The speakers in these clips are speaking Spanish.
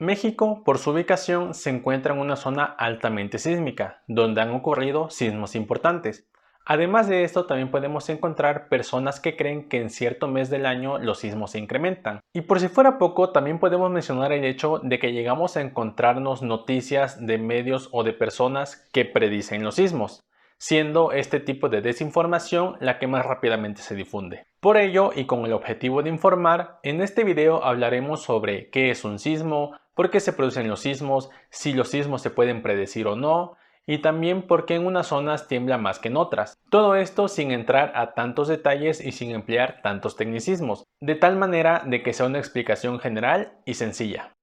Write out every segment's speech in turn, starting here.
México, por su ubicación, se encuentra en una zona altamente sísmica, donde han ocurrido sismos importantes. Además de esto, también podemos encontrar personas que creen que en cierto mes del año los sismos se incrementan. Y por si fuera poco, también podemos mencionar el hecho de que llegamos a encontrarnos noticias de medios o de personas que predicen los sismos, siendo este tipo de desinformación la que más rápidamente se difunde. Por ello, y con el objetivo de informar, en este video hablaremos sobre qué es un sismo, por qué se producen los sismos, si los sismos se pueden predecir o no, y también por qué en unas zonas tiembla más que en otras. Todo esto sin entrar a tantos detalles y sin emplear tantos tecnicismos, de tal manera de que sea una explicación general y sencilla.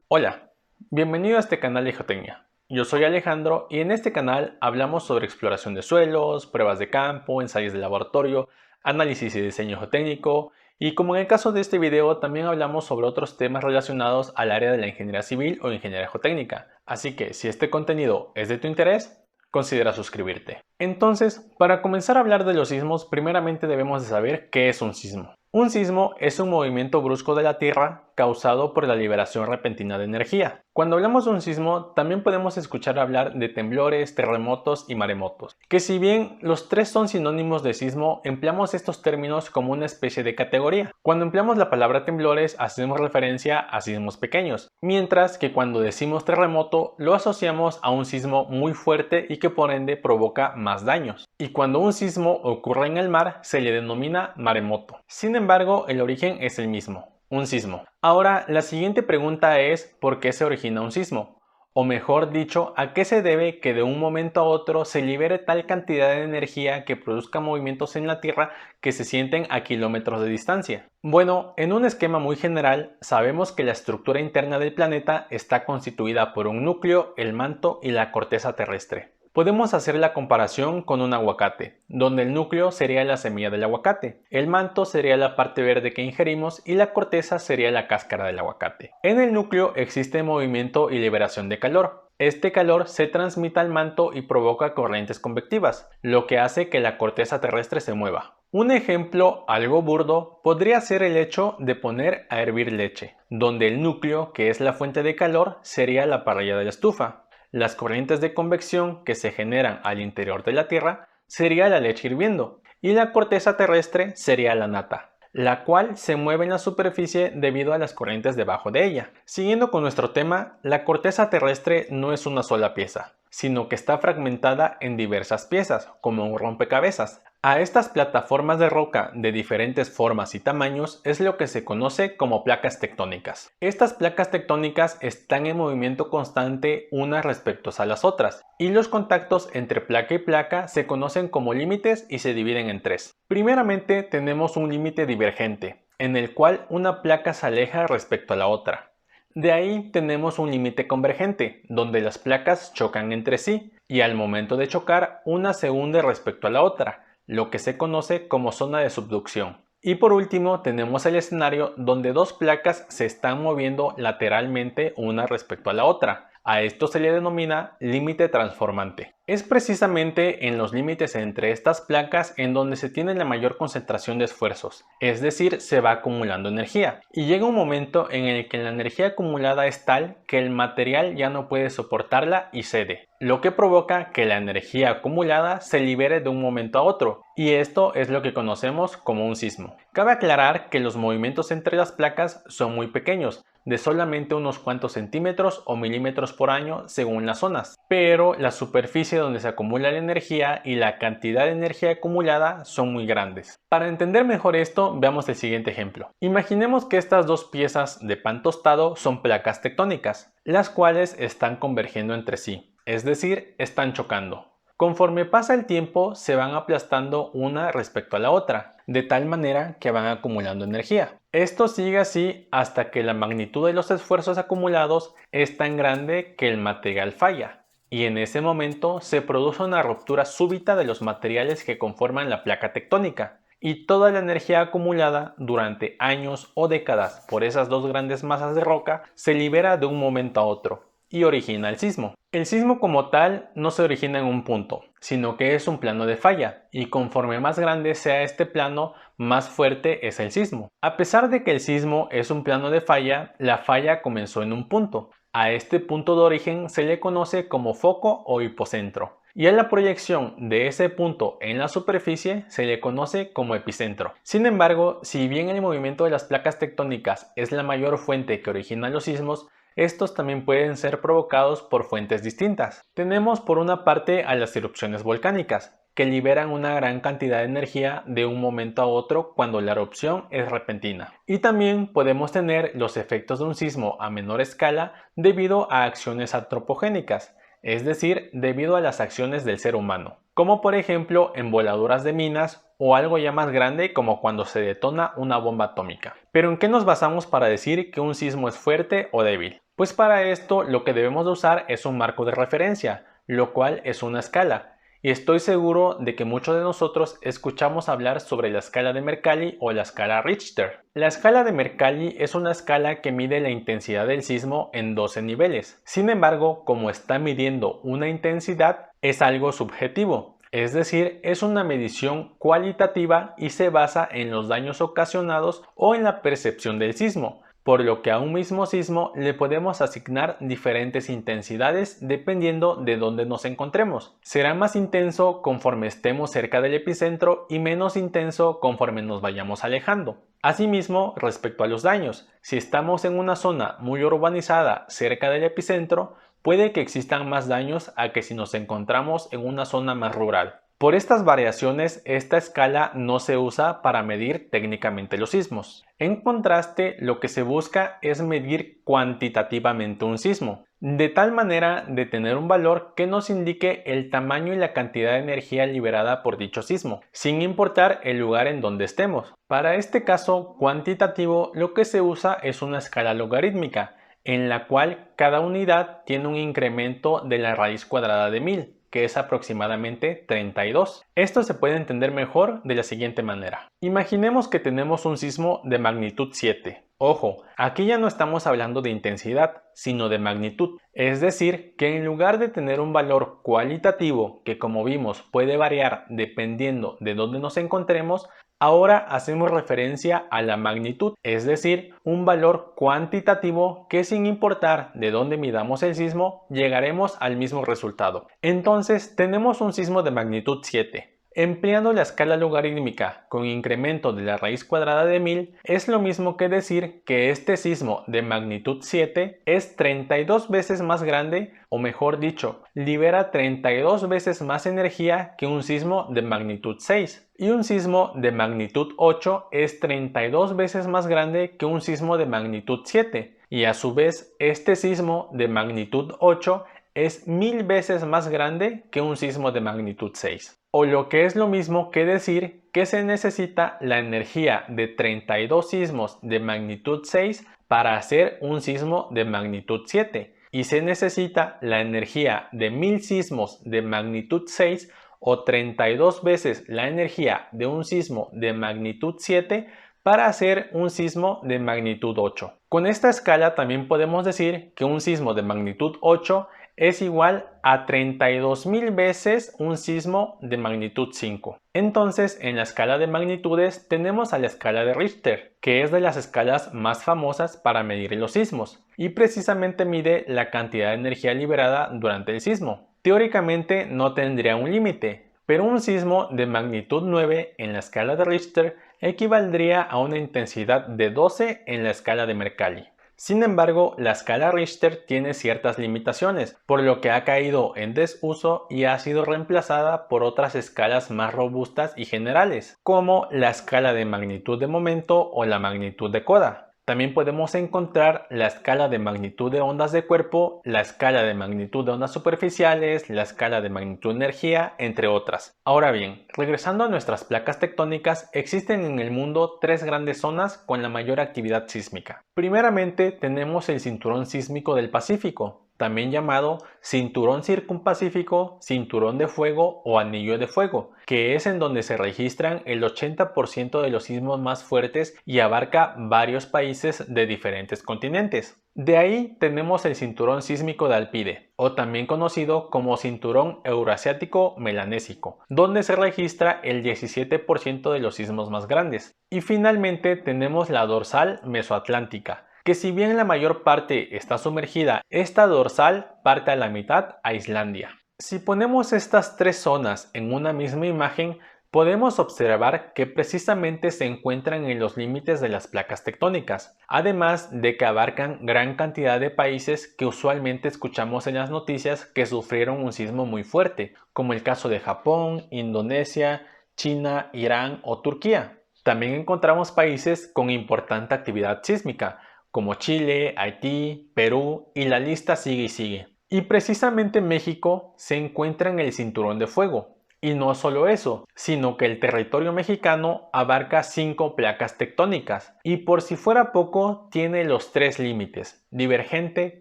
Hola, bienvenido a este canal de Geotecnia. Yo soy Alejandro y en este canal hablamos sobre exploración de suelos, pruebas de campo, ensayos de laboratorio, análisis y diseño geotécnico, y como en el caso de este video también hablamos sobre otros temas relacionados al área de la ingeniería civil o ingeniería geotécnica. Así que si este contenido es de tu interés, considera suscribirte. Entonces, para comenzar a hablar de los sismos, primeramente debemos de saber qué es un sismo. Un sismo es un movimiento brusco de la Tierra causado por la liberación repentina de energía. Cuando hablamos de un sismo, también podemos escuchar hablar de temblores, terremotos y maremotos, que si bien los tres son sinónimos de sismo, empleamos estos términos como una especie de categoría. Cuando empleamos la palabra temblores, hacemos referencia a sismos pequeños, mientras que cuando decimos terremoto, lo asociamos a un sismo muy fuerte y que por ende provoca más daños. Y cuando un sismo ocurre en el mar, se le denomina maremoto. Sin embargo, el origen es el mismo. Un sismo. Ahora, la siguiente pregunta es ¿por qué se origina un sismo? O mejor dicho, ¿a qué se debe que de un momento a otro se libere tal cantidad de energía que produzca movimientos en la Tierra que se sienten a kilómetros de distancia? Bueno, en un esquema muy general, sabemos que la estructura interna del planeta está constituida por un núcleo, el manto y la corteza terrestre. Podemos hacer la comparación con un aguacate, donde el núcleo sería la semilla del aguacate, el manto sería la parte verde que ingerimos y la corteza sería la cáscara del aguacate. En el núcleo existe movimiento y liberación de calor. Este calor se transmite al manto y provoca corrientes convectivas, lo que hace que la corteza terrestre se mueva. Un ejemplo algo burdo podría ser el hecho de poner a hervir leche, donde el núcleo, que es la fuente de calor, sería la parrilla de la estufa. Las corrientes de convección que se generan al interior de la Tierra sería la leche hirviendo y la corteza terrestre sería la nata, la cual se mueve en la superficie debido a las corrientes debajo de ella. Siguiendo con nuestro tema, la corteza terrestre no es una sola pieza, sino que está fragmentada en diversas piezas, como un rompecabezas. A estas plataformas de roca de diferentes formas y tamaños es lo que se conoce como placas tectónicas. Estas placas tectónicas están en movimiento constante unas respecto a las otras, y los contactos entre placa y placa se conocen como límites y se dividen en tres. Primeramente tenemos un límite divergente, en el cual una placa se aleja respecto a la otra. De ahí tenemos un límite convergente, donde las placas chocan entre sí, y al momento de chocar, una se hunde respecto a la otra, lo que se conoce como zona de subducción. Y por último tenemos el escenario donde dos placas se están moviendo lateralmente una respecto a la otra. A esto se le denomina límite transformante. Es precisamente en los límites entre estas placas en donde se tiene la mayor concentración de esfuerzos, es decir, se va acumulando energía. Y llega un momento en el que la energía acumulada es tal que el material ya no puede soportarla y cede, lo que provoca que la energía acumulada se libere de un momento a otro, y esto es lo que conocemos como un sismo. Cabe aclarar que los movimientos entre las placas son muy pequeños, de solamente unos cuantos centímetros o milímetros por año según las zonas, pero la superficie donde se acumula la energía y la cantidad de energía acumulada son muy grandes. Para entender mejor esto, veamos el siguiente ejemplo. Imaginemos que estas dos piezas de pan tostado son placas tectónicas, las cuales están convergiendo entre sí, es decir, están chocando. Conforme pasa el tiempo, se van aplastando una respecto a la otra, de tal manera que van acumulando energía. Esto sigue así hasta que la magnitud de los esfuerzos acumulados es tan grande que el material falla, y en ese momento se produce una ruptura súbita de los materiales que conforman la placa tectónica, y toda la energía acumulada durante años o décadas por esas dos grandes masas de roca se libera de un momento a otro. y origina el sismo. El sismo como tal no se origina en un punto, sino que es un plano de falla, y conforme más grande sea este plano, más fuerte es el sismo. A pesar de que el sismo es un plano de falla, la falla comenzó en un punto. A este punto de origen se le conoce como foco o hipocentro, y a la proyección de ese punto en la superficie se le conoce como epicentro. Sin embargo, si bien el movimiento de las placas tectónicas es la mayor fuente que origina los sismos, estos también pueden ser provocados por fuentes distintas. Tenemos por una parte a las erupciones volcánicas, que liberan una gran cantidad de energía de un momento a otro cuando la erupción es repentina. Y también podemos tener los efectos de un sismo a menor escala debido a acciones antropogénicas, es decir, debido a las acciones del ser humano, como por ejemplo en voladuras de minas o algo ya más grande como cuando se detona una bomba atómica. Pero ¿en qué nos basamos para decir que un sismo es fuerte o débil? Pues para esto lo que debemos de usar es un marco de referencia, lo cual es una escala. Y estoy seguro de que muchos de nosotros escuchamos hablar sobre la escala de Mercalli o la escala Richter. La escala de Mercalli es una escala que mide la intensidad del sismo en 12 niveles. Sin embargo, como está midiendo una intensidad, es algo subjetivo. Es decir, es una medición cualitativa y se basa en los daños ocasionados o en la percepción del sismo, por lo que a un mismo sismo le podemos asignar diferentes intensidades dependiendo de dónde nos encontremos. Será más intenso conforme estemos cerca del epicentro y menos intenso conforme nos vayamos alejando. Asimismo, respecto a los daños, si estamos en una zona muy urbanizada cerca del epicentro, puede que existan más daños a que si nos encontramos en una zona más rural. Por estas variaciones, esta escala no se usa para medir técnicamente los sismos. En contraste, lo que se busca es medir cuantitativamente un sismo, de tal manera de tener un valor que nos indique el tamaño y la cantidad de energía liberada por dicho sismo, sin importar el lugar en donde estemos. Para este caso cuantitativo, lo que se usa es una escala logarítmica, en la cual cada unidad tiene un incremento de la raíz cuadrada de 1000, que es aproximadamente 32. Esto se puede entender mejor de la siguiente manera. Imaginemos que tenemos un sismo de magnitud 7. Ojo, aquí ya no estamos hablando de intensidad, sino de magnitud. Es decir, que en lugar de tener un valor cualitativo, que como vimos puede variar dependiendo de dónde nos encontremos, ahora hacemos referencia a la magnitud, es decir, un valor cuantitativo que sin importar de dónde midamos el sismo, llegaremos al mismo resultado. Entonces tenemos un sismo de magnitud 7. Empleando la escala logarítmica con incremento de la raíz cuadrada de 1000 es lo mismo que decir que este sismo de magnitud 7 es 32 veces más grande, o mejor dicho, libera 32 veces más energía que un sismo de magnitud 6. Y un sismo de magnitud 8 es 32 veces más grande que un sismo de magnitud 7. Y a su vez, este sismo de magnitud 8 es 1000 veces más grande que un sismo de magnitud 6. O lo que es lo mismo que decir que se necesita la energía de 32 sismos de magnitud 6 para hacer un sismo de magnitud 7. Y se necesita la energía de 1000 sismos de magnitud 6 o 32 veces la energía de un sismo de magnitud 7 para hacer un sismo de magnitud 8. Con esta escala también podemos decir que un sismo de magnitud 8 es igual a 32.000 veces un sismo de magnitud 5. Entonces, en la escala de magnitudes tenemos a la escala de Richter, que es de las escalas más famosas para medir los sismos, y precisamente mide la cantidad de energía liberada durante el sismo. Teóricamente no tendría un límite, pero un sismo de magnitud 9 en la escala de Richter equivaldría a una intensidad de 12 en la escala de Mercalli. Sin embargo, la escala Richter tiene ciertas limitaciones, por lo que ha caído en desuso y ha sido reemplazada por otras escalas más robustas y generales, como la escala de magnitud de momento o la magnitud de Koda. También podemos encontrar la escala de magnitud de ondas de cuerpo, la escala de magnitud de ondas superficiales, la escala de magnitud de energía, entre otras. Ahora bien, regresando a nuestras placas tectónicas, existen en el mundo tres grandes zonas con la mayor actividad sísmica. Primeramente tenemos el cinturón sísmico del Pacífico, también llamado cinturón circunpacífico, cinturón de fuego o anillo de fuego, que es en donde se registran el 80% de los sismos más fuertes y abarca varios países de diferentes continentes. De ahí tenemos el cinturón sísmico de Alpide, o también conocido como cinturón euroasiático melanésico, donde se registra el 17% de los sismos más grandes. Y finalmente tenemos la dorsal mesoatlántica, que si bien la mayor parte está sumergida, esta dorsal parte a la mitad a Islandia. Si ponemos estas tres zonas en una misma imagen, podemos observar que precisamente se encuentran en los límites de las placas tectónicas, además de que abarcan gran cantidad de países que usualmente escuchamos en las noticias que sufrieron un sismo muy fuerte, como el caso de Japón, Indonesia, China, Irán o Turquía. También encontramos países con importante actividad sísmica, como Chile, Haití, Perú y la lista sigue y sigue. Y precisamente México se encuentra en el cinturón de fuego. Y no solo eso, sino que el territorio mexicano abarca 5 placas tectónicas y por si fuera poco tiene los 3 límites: divergente,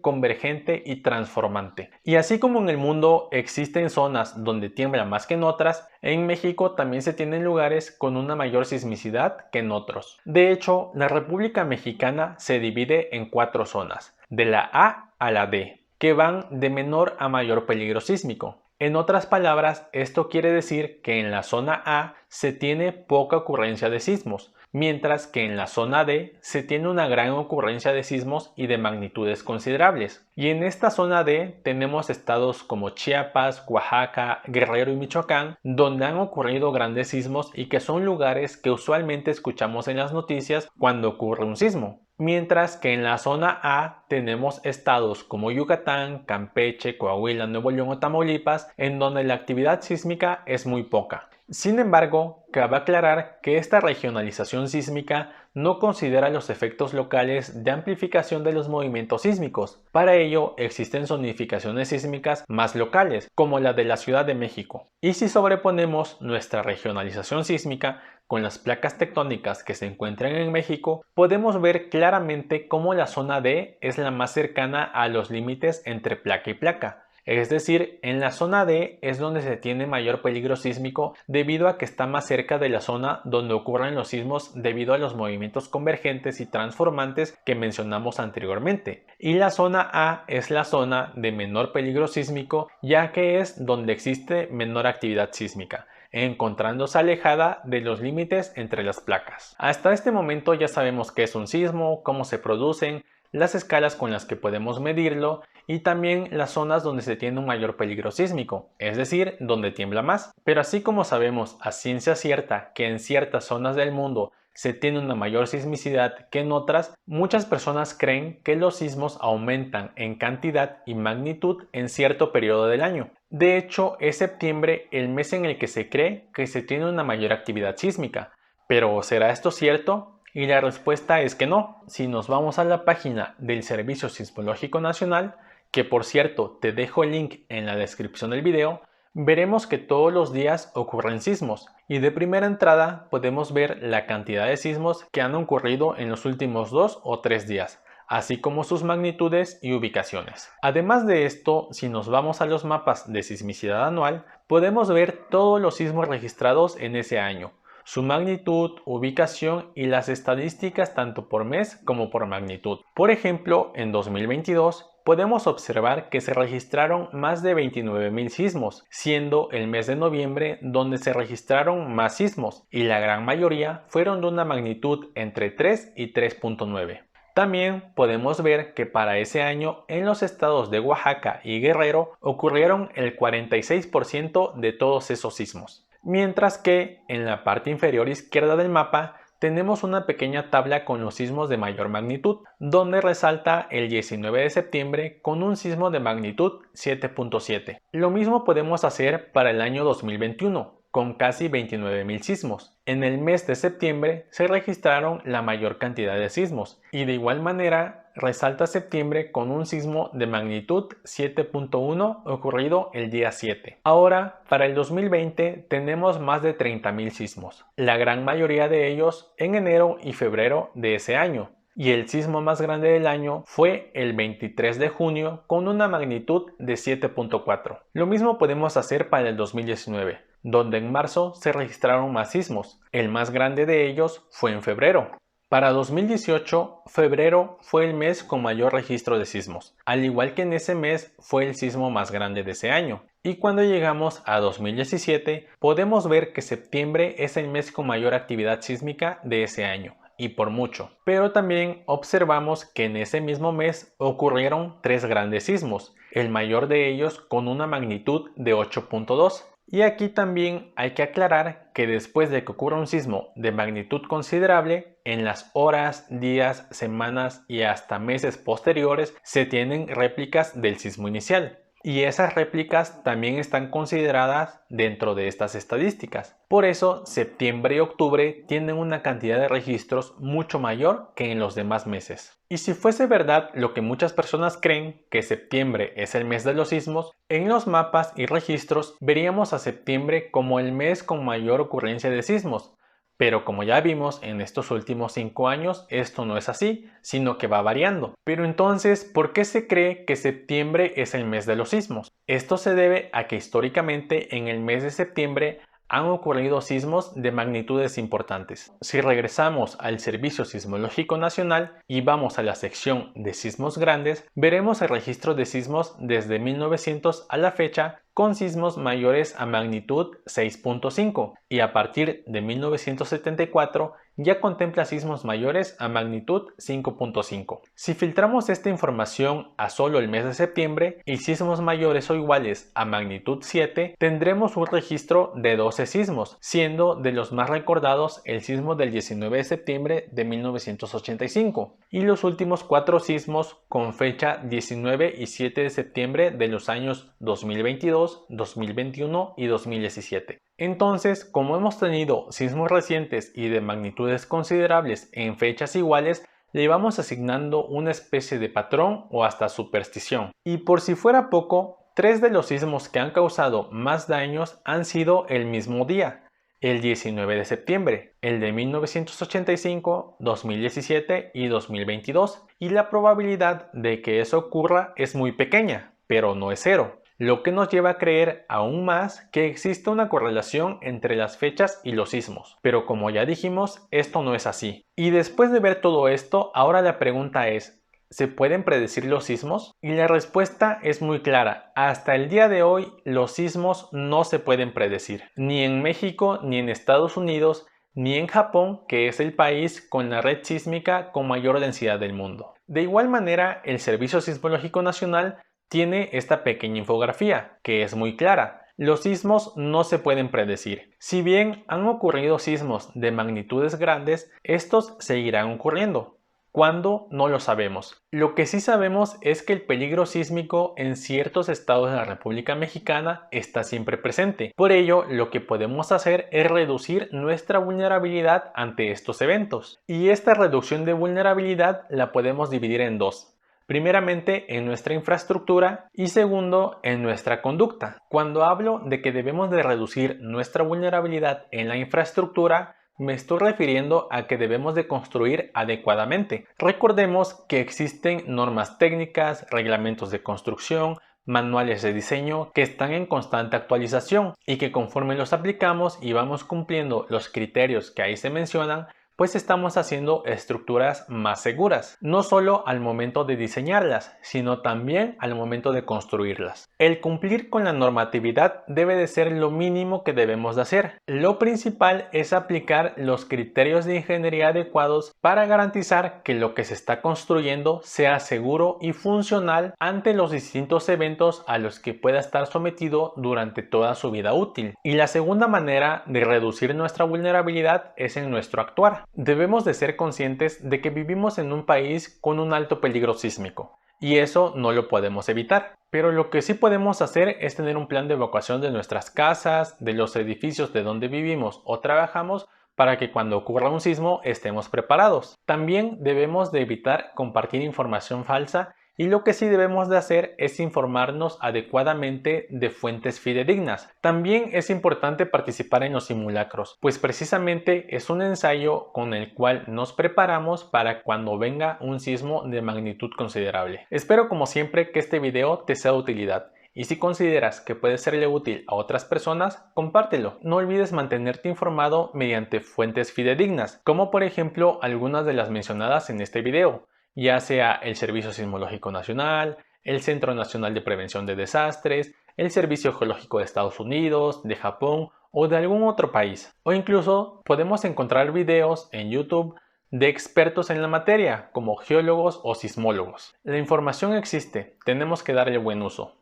convergente y transformante. Y así como en el mundo existen zonas donde tiembla más que en otras, en México también se tienen lugares con una mayor sismicidad que en otros. De hecho, la República Mexicana se divide en 4 zonas, de la A a la D, que van de menor a mayor peligro sísmico. En otras palabras, esto quiere decir que en la zona A se tiene poca ocurrencia de sismos, mientras que en la zona D se tiene una gran ocurrencia de sismos y de magnitudes considerables. Y en esta zona D tenemos estados como Chiapas, Oaxaca, Guerrero y Michoacán, donde han ocurrido grandes sismos y que son lugares que usualmente escuchamos en las noticias cuando ocurre un sismo. Mientras que en la zona A tenemos estados como Yucatán, Campeche, Coahuila, Nuevo León o Tamaulipas, en donde la actividad sísmica es muy poca. Sin embargo, cabe aclarar que esta regionalización sísmica no considera los efectos locales de amplificación de los movimientos sísmicos. Para ello existen zonificaciones sísmicas más locales, como la de la Ciudad de México. Y si sobreponemos nuestra regionalización sísmica con las placas tectónicas que se encuentran en México, podemos ver claramente cómo la zona D es la más cercana a los límites entre placa y placa. Es decir, en la zona D es donde se tiene mayor peligro sísmico debido a que está más cerca de la zona donde ocurren los sismos debido a los movimientos convergentes y transformantes que mencionamos anteriormente. Y la zona A es la zona de menor peligro sísmico, ya que es donde existe menor actividad sísmica, encontrándose alejada de los límites entre las placas. Hasta este momento ya sabemos qué es un sismo, cómo se producen, las escalas con las que podemos medirlo y también las zonas donde se tiene un mayor peligro sísmico, es decir, donde tiembla más. Pero así como sabemos a ciencia cierta que en ciertas zonas del mundo se tiene una mayor sismicidad que en otras, muchas personas creen que los sismos aumentan en cantidad y magnitud en cierto periodo del año. De hecho, es septiembre el mes en el que se cree que se tiene una mayor actividad sísmica. ¿Pero será esto cierto? Y la respuesta es que no. Si nos vamos a la página del Servicio Sismológico Nacional, que por cierto te dejo el link en la descripción del video, veremos que todos los días ocurren sismos y de primera entrada podemos ver la cantidad de sismos que han ocurrido en los últimos 2 o 3 días, así como sus magnitudes y ubicaciones. Además de esto, si nos vamos a los mapas de sismicidad anual, podemos ver todos los sismos registrados en ese año, su magnitud, ubicación y las estadísticas tanto por mes como por magnitud. Por ejemplo, en 2022 podemos observar que se registraron más de 29.000 sismos, siendo el mes de noviembre donde se registraron más sismos y la gran mayoría fueron de una magnitud entre 3 y 3.9. También podemos ver que para ese año en los estados de Oaxaca y Guerrero ocurrieron el 46% de todos esos sismos. Mientras que en la parte inferior izquierda del mapa tenemos una pequeña tabla con los sismos de mayor magnitud, donde resalta el 19 de septiembre con un sismo de magnitud 7.7. Lo mismo podemos hacer para el año 2021, con casi 29.000 sismos. En el mes de septiembre se registraron la mayor cantidad de sismos y de igual manera resalta septiembre con un sismo de magnitud 7.1 ocurrido el día 7. Ahora, para el 2020 tenemos más de 30.000 sismos, la gran mayoría de ellos en enero y febrero de ese año. y el sismo más grande del año fue el 23 de junio con una magnitud de 7.4. Lo mismo podemos hacer para el 2019, donde en marzo se registraron más sismos. El más grande de ellos fue en febrero. Para 2018, febrero fue el mes con mayor registro de sismos, al igual que en ese mes fue el sismo más grande de ese año. Y cuando llegamos a 2017, podemos ver que septiembre es el mes con mayor actividad sísmica de ese año, y por mucho. Pero también observamos que en ese mismo mes ocurrieron 3 grandes sismos, el mayor de ellos con una magnitud de 8.2. Y aquí también hay que aclarar que después de que ocurra un sismo de magnitud considerable, en las horas, días, semanas y hasta meses posteriores se tienen réplicas del sismo inicial. Y esas réplicas también están consideradas dentro de estas estadísticas. Por eso, septiembre y octubre tienen una cantidad de registros mucho mayor que en los demás meses. Y si fuese verdad lo que muchas personas creen, que septiembre es el mes de los sismos, en los mapas y registros veríamos a septiembre como el mes con mayor ocurrencia de sismos. Pero como ya vimos en estos últimos 5 años, esto no es así, sino que va variando. Pero entonces, ¿por qué se cree que septiembre es el mes de los sismos? Esto se debe a que históricamente en el mes de septiembre han ocurrido sismos de magnitudes importantes. Si regresamos al Servicio Sismológico Nacional y vamos a la sección de sismos grandes, veremos el registro de sismos desde 1900 a la fecha con sismos mayores a magnitud 6.5 y a partir de 1974 ya contempla sismos mayores a magnitud 5.5. Si filtramos esta información a solo el mes de septiembre y sismos mayores o iguales a magnitud 7, tendremos un registro de 12 sismos, siendo de los más recordados el sismo del 19 de septiembre de 1985 y los últimos 4 sismos con fecha 19 y 7 de septiembre de los años 2022, 2021 y 2017. Entonces, como hemos tenido sismos recientes y de magnitudes considerables en fechas iguales, le vamos asignando una especie de patrón o hasta superstición. Y por si fuera poco, 3 de los sismos que han causado más daños han sido el mismo día, el 19 de septiembre, el de 1985, 2017 y 2022, y la probabilidad de que eso ocurra es muy pequeña, pero no es cero. Lo que nos lleva a creer aún más que existe una correlación entre las fechas y los sismos. Pero como ya dijimos, esto no es así. Y después de ver todo esto, ahora la pregunta es, ¿se pueden predecir los sismos? Y la respuesta es muy clara. Hasta el día de hoy, los sismos no se pueden predecir. Ni en México, ni en Estados Unidos, ni en Japón, que es el país con la red sísmica con mayor densidad del mundo. De igual manera, el Servicio Sismológico Nacional tiene esta pequeña infografía, que es muy clara. Los sismos no se pueden predecir. Si bien han ocurrido sismos de magnitudes grandes, estos seguirán ocurriendo. ¿Cuándo? No lo sabemos. Lo que sí sabemos es que el peligro sísmico en ciertos estados de la República Mexicana está siempre presente. Por ello, lo que podemos hacer es reducir nuestra vulnerabilidad ante estos eventos. Y esta reducción de vulnerabilidad la podemos dividir en dos. Primeramente en nuestra infraestructura y segundo en nuestra conducta. Cuando hablo de que debemos de reducir nuestra vulnerabilidad en la infraestructura, me estoy refiriendo a que debemos de construir adecuadamente. Recordemos que existen normas técnicas, reglamentos de construcción, manuales de diseño que están en constante actualización y que conforme los aplicamos y vamos cumpliendo los criterios que ahí se mencionan, pues estamos haciendo estructuras más seguras, no solo al momento de diseñarlas, sino también al momento de construirlas. El cumplir con la normatividad debe de ser lo mínimo que debemos de hacer. Lo principal es aplicar los criterios de ingeniería adecuados para garantizar que lo que se está construyendo sea seguro y funcional ante los distintos eventos a los que pueda estar sometido durante toda su vida útil. Y la segunda manera de reducir nuestra vulnerabilidad es en nuestro actuar. Debemos de ser conscientes de que vivimos en un país con un alto peligro sísmico y eso no lo podemos evitar. Pero lo que sí podemos hacer es tener un plan de evacuación de nuestras casas, de los edificios de donde vivimos o trabajamos para que cuando ocurra un sismo estemos preparados. También debemos de evitar compartir información falsa Y lo que sí debemos de hacer es informarnos adecuadamente de fuentes fidedignas. También es importante participar en los simulacros, pues precisamente es un ensayo con el cual nos preparamos para cuando venga un sismo de magnitud considerable. Espero como siempre que este video te sea de utilidad. Y si consideras que puede serle útil a otras personas, compártelo. No olvides mantenerte informado mediante fuentes fidedignas, como por ejemplo algunas de las mencionadas en este video, ya sea el Servicio Sismológico Nacional, el Centro Nacional de Prevención de Desastres, el Servicio Geológico de Estados Unidos, de Japón o de algún otro país. O incluso podemos encontrar videos en YouTube de expertos en la materia, como geólogos o sismólogos. La información existe, tenemos que darle buen uso.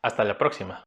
Hasta la próxima.